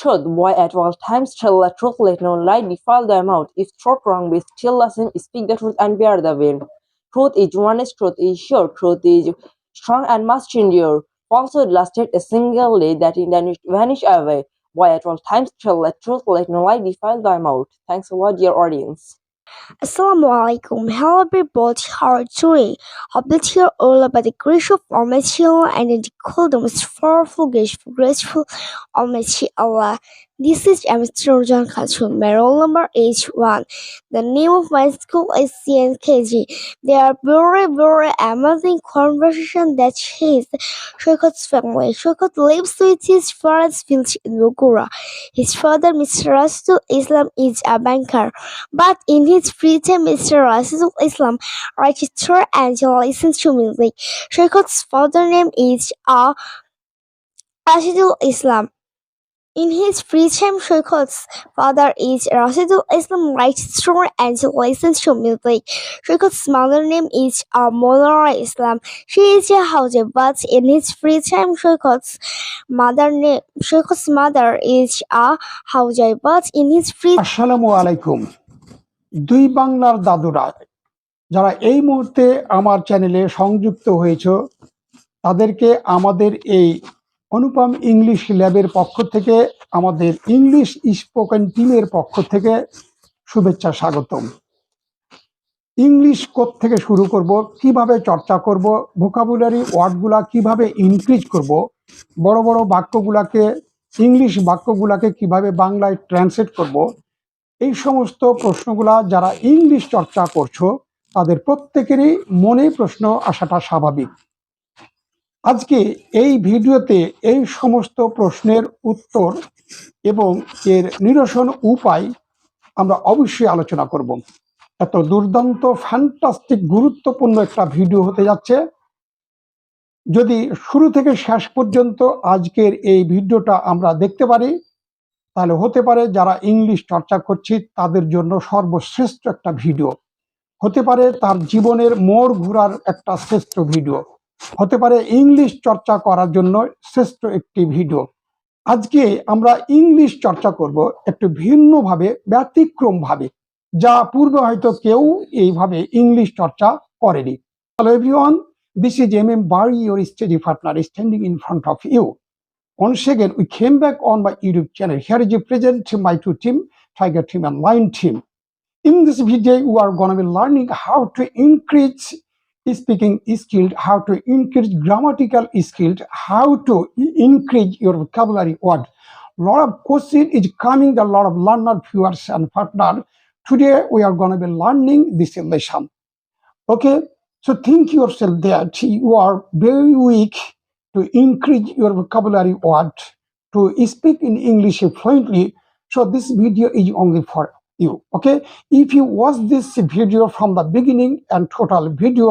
truth, boy at all times tell the truth, let no lie defile thy mouth. If thought wrong be still listen, speak the truth and bear the blame. Truth is honest, truth is sure, truth is strong and must endure. Falsehood lasted a single day, that in then it vanish away. Boy at all times tell the truth, let no lie defile thy mouth. Thanks a lot, dear audience. Assalamualaikum. Hello everybody, how are you doing? I'll be here all about the grace of Almighty Allah and the call the most powerful, graceful Almighty Allah. This is Mr. Rajan Khatun. My roll number is 1. The name of my school is CNKG. They are very, very amazing conversation that shares Shokot's family. Shokot lives with his parents village in Bogura. His father, Mr. Rasul Islam, is a banker. But in his free time, Mr. Rasul Islam writes stories and listens to music. Shokot's father name is Rashidul Islam. In his free time, Shokot's father is Rashidul Islam, writes stories and listens to music. Shokot's mother name is Monora Islam. She is a housewife, but in his free time, Shokot's mother is a housewife, but in his free আসসালামু আলাইকুম। দুই বাংলার দাদুরা যারা এই মুহূর্তে আমার চ্যানেলে সংযুক্ত হয়েছে তাদেরকে আমাদের এই অনুপম ইংলিশ ল্যাবের পক্ষ থেকে, আমাদের ইংলিশ স্পোকেন টিমের পক্ষ থেকে শুভেচ্ছা স্বাগতম। ইংলিশ থেকে শুরু করব, কিভাবে চর্চা করব, ভোকাবুলারি ওয়ার্ডগুলা কিভাবে ইনক্রিজ করব, বড় বড় বাক্যগুলাকে, ইংলিশ বাক্যগুলাকে কিভাবে বাংলায় ট্রান্সলেট করব, এই সমস্ত প্রশ্নগুলা যারা ইংলিশ চর্চা করছো তাদের প্রত্যেকেরই মনে প্রশ্ন আসাটা স্বাভাবিক। আজকে এই ভিডিওতে এই সমস্ত প্রশ্নের উত্তর এবং এর নিরসন উপায় আমরা অবশ্যই আলোচনা করব। এত দুর্দান্ত ফ্যান্টাস্টিক গুরুত্বপূর্ণ একটা ভিডিও হতে যাচ্ছে। যদি শুরু থেকে শেষ পর্যন্ত আজকের এই ভিডিওটা আমরা দেখতে পারি তাহলে হতে পারে যারা ইংলিশ চর্চা করছি তাদের জন্য সর্বশ্রেষ্ঠ একটা ভিডিও হতে পারে, তার জীবনের মোড় ঘোরার একটা শ্রেষ্ঠ ভিডিও হতে পারে, ইংলিশ চর্চা করার জন্য শ্রেষ্ঠ একটি ভিডিও। আজকে আমরা ইংলিশ চর্চা করব একটু ভিন্নভাবে, ব্যতিক্রম ভাবে, যা পূর্বে হয়তো কেউ এইভাবে ইংলিশ চর্চা করেনি। Hello everyone, this is MM Bari, your study partner, standing in front of you. Once again, we came back on my YouTube channel. Here is present my two team, Tiger team and Lion team. In this video, we are going to be learning how to increase speaking skills, how to increase grammatical skills, how to increase your vocabulary word. Lot of question is coming, a lot of learner, viewers and partner. Today, we are going to be learning this lesson. Okay, so think yourself that you are very weak to increase your vocabulary word, to speak in English fluently. So this video is only for you. Okay, if you watch this video from the beginning and total video,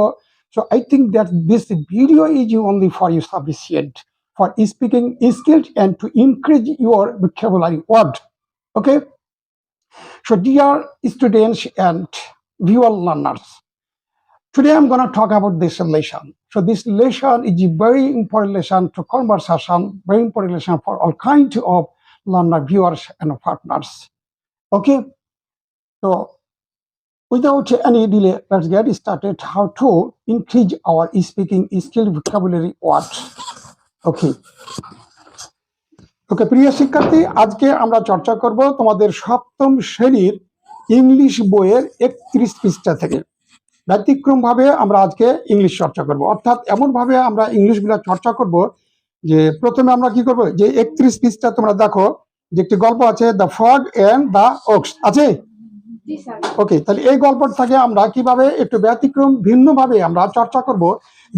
so I think that this video is only for you sufficient for speaking skills and to increase your vocabulary word. Okay, so dear students and viewer learners, today I'm going to talk about this lesson. So this lesson is a very important lesson to conversation, very important lesson for all kinds of learner, viewers and partners. Okay, so without any delay, let's get started how to increase our speaking skill, vocabulary words. Okay. Okay, প্রিয় শিক্ষার্থী, আজকে আমরা চর্চা করব তোমাদের সপ্তম শ্রেণীর English বইয়ের 31 পৃষ্ঠা থেকে। ব্যতিক্রম ভাবে আমরা আজকে ইংলিশ চর্চা করব, অর্থাৎ এমন ভাবে আমরা ইংলিশগুলো চর্চা করব যে প্রথমে আমরা কি করব, যে 31 পৃষ্ঠা তোমরা দেখো যে একটি গল্প আছে, the frog and the ox আছে। ওকে, তাহলে এই গল্পটা থেকে আমরা কিভাবে একটু ব্যতিক্রম ভিন্নভাবে আমরা চর্চা করব,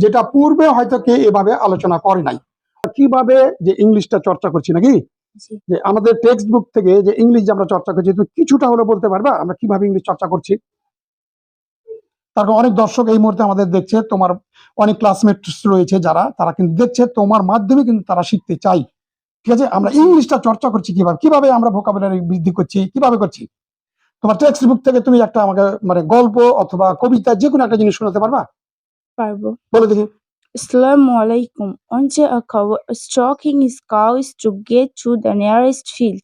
যেটা পূর্বে হয়তো কে এভাবে আলোচনা করে নাই। কিভাবে যে ইংলিশটা চর্চা করছি নাকি, যে আমাদের টেক্সট বুক থেকে যে ইংলিশ যে আমরা চর্চা করছি, তুমি কিছুটা হলে বলতে পারবা আমরা কিভাবে ইংলিশ চর্চা করছি? তারপর অনেক দর্শক এই মুহূর্তে আমাদের দেখছে, তোমার অনেক ক্লাসমেট রয়েছে যারা, তারা কিন্তু দেখছে তোমার মাধ্যমে কিন্তু তারা শিখতে চাই। ঠিক আছে, আমরা ইংলিশটা চর্চা করছি কিভাবে, কিভাবে আমরা ভোকাবুলারি বৃদ্ধি করছি, কিভাবে করছি। তোমার টেক্সট বুক থেকে তুমি একটা আমাকে মানে গল্প অথবা কবিতা যে কোনো একটা জিনিস শোনাতে পারবা? পারবো। বলে দেখি, Assalamu alaikum. Once a cow stalking his cows to get to the nearest field.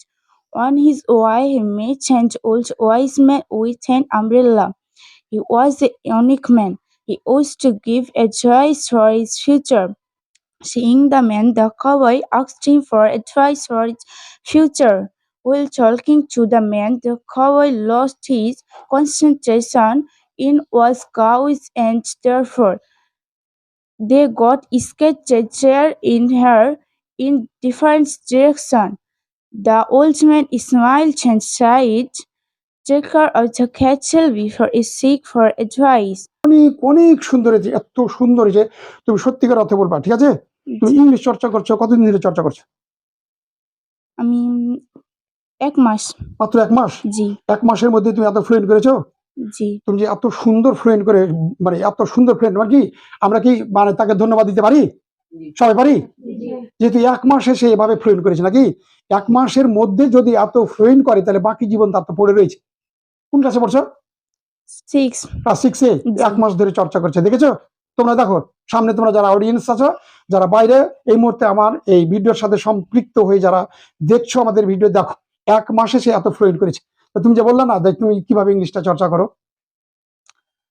On his way, he met an old wise man with an umbrella. He was a unique man. He used to give advice for his future. Seeing the man, the cowboy asked him for advice for his future. While talking to the man, the cowboy lost his concentration in was cows and therefore they got scattered in different directions. The old man smiled and said, "Take care of the cattle before you seek for advice." অনেক অনেক সুন্দর হয়েছে, এত সুন্দর হয়েছে। তুমি সত্যিকার অর্থে বলবা, ঠিক আছে? তুমি ইংলিশ চর্চা করছো, কতদিন ধরে চর্চা করছো? আমি 1 মাস। মাত্র 1 মাস? জি। 1 মাসের মধ্যে তুমি এত ফ্লুয়েন্ট করেছো? জি। তুমি যে এত সুন্দর ফ্লুয়েন্ট করে, মানে এত সুন্দর ফ্লুয়েন্ট, মানে কি আমরা কি মানে তাকে ধন্যবাদ দিতে পারি? সবাই পারি? যেহেতু 1 মাসে সে এভাবে ফ্লুয়েন্ট করেছে, নাকি? 1 মাসের মধ্যে যদি এত ফ্লুয়েন্ট করে, তাহলে বাকি জীবন তার তো পড়ে রয়েছে। কোন ক্লাসে পড়ছো? 6 ক্লাস 6 এ 1 মাস ধরে চর্চা করছে, দেখেছো? তোমরা দেখো, সামনে তোমরা যারা অডিয়েন্স আছো, যারা বাইরে এই মুহূর্তে আমার এই ভিডিওর সাথে সম্পৃক্ত হয়ে যারা দেখছো আমাদের ভিডিও, দেখো 1 মাসে সে এত ফ্লুয়েন্ট করেছে। তো তুমি যে বললা না যে তুমি কিভাবে ইংলিশটা চর্চা করো,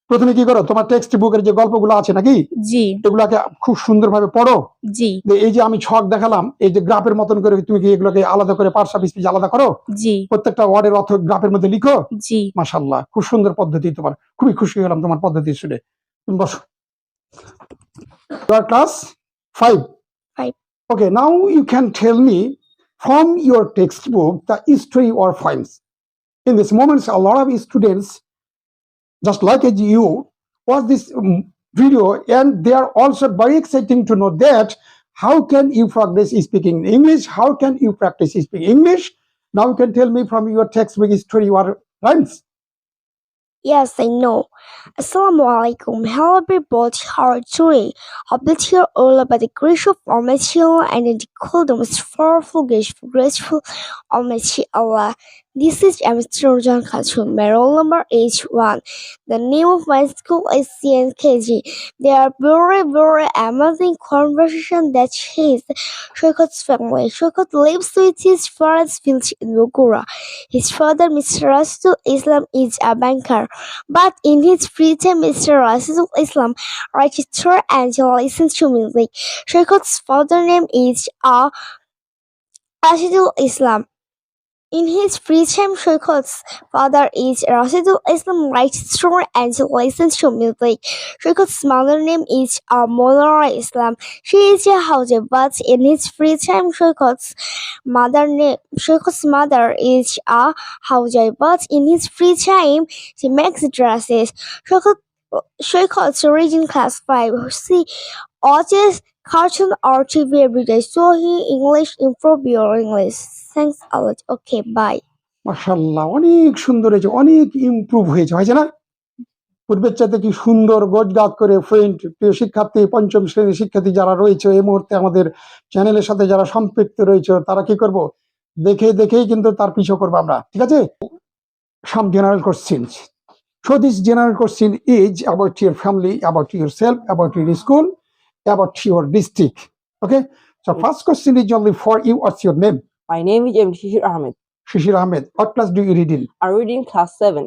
প্রথমে কি করো? তোমার টেক্সট বুকের যে গল্পগুলো আছে, নাকি? জি। এগুলাকে খুব সুন্দরভাবে পড়ো। জি। এই যে আমি ছক দেখালাম, এই যে গ্রাফের মতন করে, তুমি কি এগুলোকে আলাদা করে পার্টস অফ স্পিচ আলাদা করো? জি। প্রত্যেকটা ওয়ার্ডের অর্থ গ্রাফের মধ্যে লিখো? জি। মাশাআল্লাহ, খুব সুন্দর পদ্ধতি তোমার, খুবই খুশি হলাম তোমার পদ্ধতি শুনে। তুমি বসো। You are class 5? 5. Okay, now you can tell me from your textbook the history or poems. In this moment, a lot of students, just like as you, watch this video, and they are also very exciting to know that how can you progress speaking English? How can you practice speaking English? Now you can tell me from your textbook history or rhymes. Yes, I know. Assalamu alaikum. Hello everybody, how are you doing? I'll be here all about the grace of Almighty Allah and the cool, the most powerful, graceful Almighty Allah. This is Mr. John Khatun. My roll number is 1. The name of my school is CNKG. They are very, very amazing conversation that shares Shokot's family. Shokot lives with his parents village in Bogora. His father, Mr. Rasul Islam, is a banker. But in his free time, Mr. Rasul Islam writes story and listens to music. Shokot's father name is Rashidul Islam. In his free time, Shokot's father is Rashidul Islam, writes story and listens to music. Shokot's mother name is Monara Islam. She is a housewife, but in his free time, Shokot's mother is a housewife, but in his free time, she makes dresses. Shokot's reading class 5. She watches cartoon or TV every day, so he English improve your English. Thanks a lot. Okay, bye. মাশাআল্লাহ, অনেক সুন্দর হয়েছে, অনেক improve হয়েছে, হয়েছে না? পূর্বের চাইতে কি সুন্দর গোছগাছ করে ফ্লুয়েন্ট। প্রিয় শিক্ষার্থী, 5ম শ্রেণীর শিক্ষার্থী যারা রয়েছে এই মুহূর্তে আমাদের চ্যানেলের সাথে যারা সম্পৃক্ত রয়েছে, তারা কি করব? দেখেই কিন্তু তার পিছু করবো আমরা, ঠিক আছে? Some general questions. So this general question is about your family, about yourself, about your school, about your district. Okay, so first question is only for you. What's your name? My name is M. Shishir Ahmed. Shishir Ahmed. What class do you read in? I read in class 7.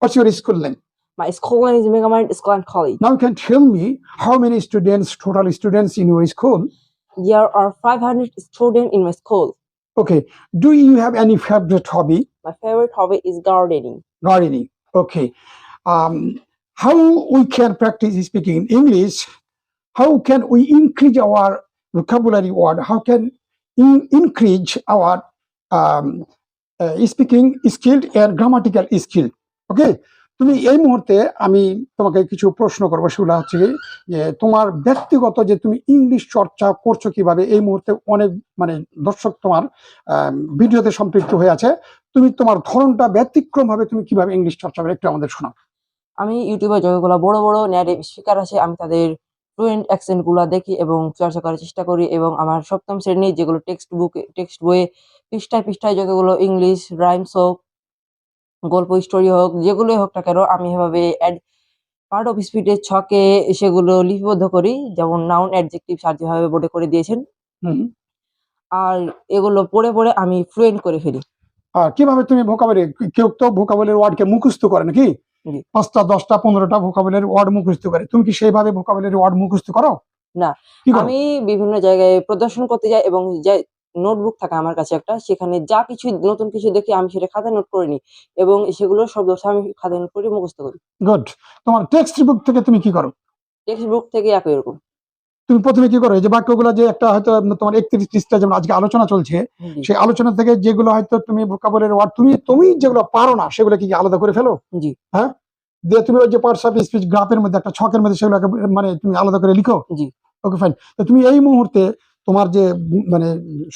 What's your school name? My school name is Megamind School and College. Now you can tell me how many total students in your school? There are 500 students in my school. Okay, do you have any favorite hobby? My favorite hobby is gardening. Gardening. Okay. How we can practice speaking in English? How can we increase our vocabulary word? How can increase our speaking skill and grammatical skill? Okay. তুমি এই মুহূর্তে আমি তোমাকে কিছু প্রশ্ন করবো, সেগুলো হচ্ছে যে তোমার ব্যক্তিগত যে তুমি ইংলিশ চর্চা করছো কিভাবে। এই মুহূর্তে অনেক মানে দর্শক তোমার ভিডিওতে সম্পৃক্ত হয়ে আছে, তুমি তোমার ধরনটা ব্যতিক্রম ভাবে তুমি কিভাবে ইংলিশ চর্চা করে একটু আমাদের শোনাও। আমি ইউটিউবে যতগুলো বড় বড় নেটিভ স্পিকার আছে, আমি তাদের ফ্লুয়েন্ট অ্যাকসেন্ট গুলা দেখি এবং চর্চা করার চেষ্টা করি। এবং আমার 7ম শ্রেণীর যেগুলো টেক্সট বইয়ে পৃষ্ঠায় যতগুলো ইংলিশ রাইমস হোক, গল্প স্টোরি হোক, যেগুলোই হোক না কেন, আমি এভাবে পার্ট অফ স্পিচের ছকে সেগুলো লিপিবদ্ধ করি, যেমন নাউন, অ্যাডজেক্টিভ স্যার যেভাবে বোর্ডে করে দিয়েছেন। হুম। আর এগুলো পড়ে পড়ে আমি ফ্লুয়েন্ট করে ফেলি। আর কিভাবে তুমি ভোকাবুলারি, কেউ তো ভোকাবুলারি ওয়ার্ডকে মুখস্থ করে নাকি, জি। 5টা 10টা 15টা ভোকাবুলারি ওয়ার্ড মুখস্থ করে, তুমি কি সেইভাবে ভোকাবুলারি ওয়ার্ড মুখস্থ করো? না, কি করো? আমি বিভিন্ন জায়গায় প্রদর্শন করতে যাই এবং যে নোটবুক থাকে আমার কাছে একটা, সেখানে যা কিছু নতুন কিছু দেখি আমি সেটা খাতায় নোট করে নিই এবং সেগুলো শব্দ আমি খাতায় নোট করে মুখস্থ করি। গুড। তোমার টেক্সট বুক থেকে তুমি কি করো? টেক্সট বুক থেকে একই রকম। তুমি প্রথমে কি করো, এই যে বাক্যগুলো যে একটা হয়তো তোমার 31টা যেমন আজকে আলোচনা চলছে, জি। সেই আলোচনা থেকে যেগুলো হয়তো তুমি ভোকাবুলারি ওয়ার্ড তুমি যেগুলো পারো না সেগুলো কি আলাদা করে ফেলো? জি। হ্যাঁ, দিয়ে তুমি ওই যে পার্টস অফ স্পিচ গ্রাফের মধ্যে একটা ছকের মধ্যে সেগুলোকে মানে তুমি আলাদা করে লিখো? জি। ওকে, ফাইন। তো তুমি এই মুহূর্তে তোমার যে মানে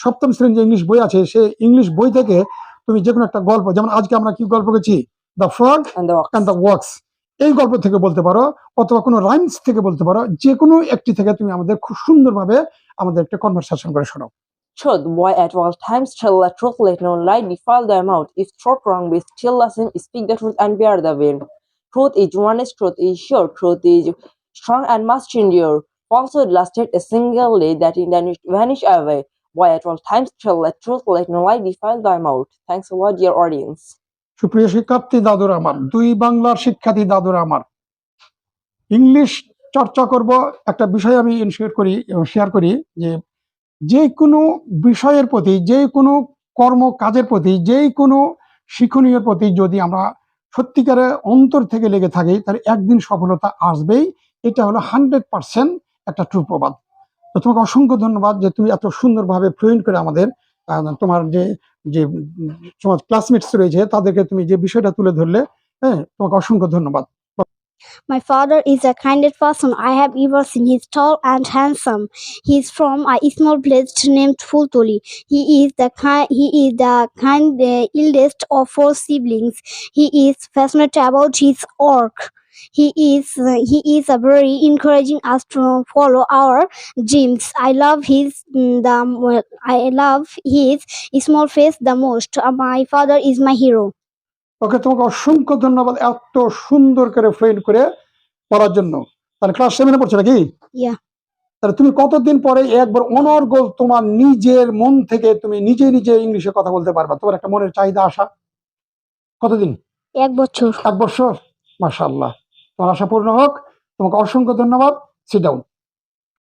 সপ্তম শ্রেণীর যে ইংলিশ বই আছে, সেই ইংলিশ বই থেকে তুমি যে কোনো একটা গল্প, যেমন আজকে আমরা কি গল্প করছি, the frog And the and the wax, এই গল্প থেকে বলতে পারো, অথবা কোনো রাইমস থেকে বলতে পারো, যে কোনো একটি থেকে তুমি আমাদের খুব সুন্দরভাবে আমাদের একটা কনভারসেশন করে শোনাও। Truth, boy at all times tell the truth, let no lie defile thy mouth. If thought wrong be still listen, speak the truth and bear the blame. Truth is honest, truth is sure, truth is strong and must endure. Falsehood lasted a single day, that in then it vanish away. Boy at all times tell the truth, let no lie defile thy mouth. Thanks a lot, dear audience. সুপ্রিয় শিক্ষার্থী দাদুরা আমার, দুই বাংলার শিক্ষার্থী দাদুরা আমার, English চর্চা করব একটা বিষয় আমি ইনশিওর করি এবং শেয়ার করি, যে কোনো বিষয়ের প্রতি, যে কোনো কর্ম কাজের প্রতি, যে কোনো শিক্ষণীয় প্রতি যদি আমরা সত্যিকারের অন্তর থেকে লেগে থাকি, তার একদিন সফলতা আসবেই। এটা হলো 100% একটা ট্রু প্রবাদ। তো তোমাকে অসংখ্য ধন্যবাদ যে তুমি এত সুন্দরভাবে ফ্লুয়েন্ট করে আমাদের তোমার যে যে তোমার ক্লাসমেটস রয়েছে তাদেরকে তুমি যে বিষয়টা তুলে ধরলে, হ্যাঁ, তোমাকে অসংখ্য ধন্যবাদ। My father is the kindest person I have ever seen. He's tall and handsome. He's from a small village named Fultoli. He is the eldest of 4 siblings. He is passionate about his work. He is a very encouraging us to follow our dreams. I love his small face the most. My father is my hero. ওকে, তোমাকে অসংখ্য ধন্যবাদ এত সুন্দর করে fluent করে পড়ার জন্য। তাহলে ক্লাস 7-এ পড়ছো নাকি? Yeah. তাহলে তুমি কতদিন পরে একবার অনর্গল তোমার নিজের মন থেকে তুমি নিজে ইংলিশে কথা বলতে পারবা? তোমার একটা মনের চাহিদা আসা কতদিন? 1 বছর। 1 বছর। মাশাআল্লাহ, তোমার আশা পূর্ণ হোক। তোমাকে অসংখ্য ধন্যবাদ। Sit down.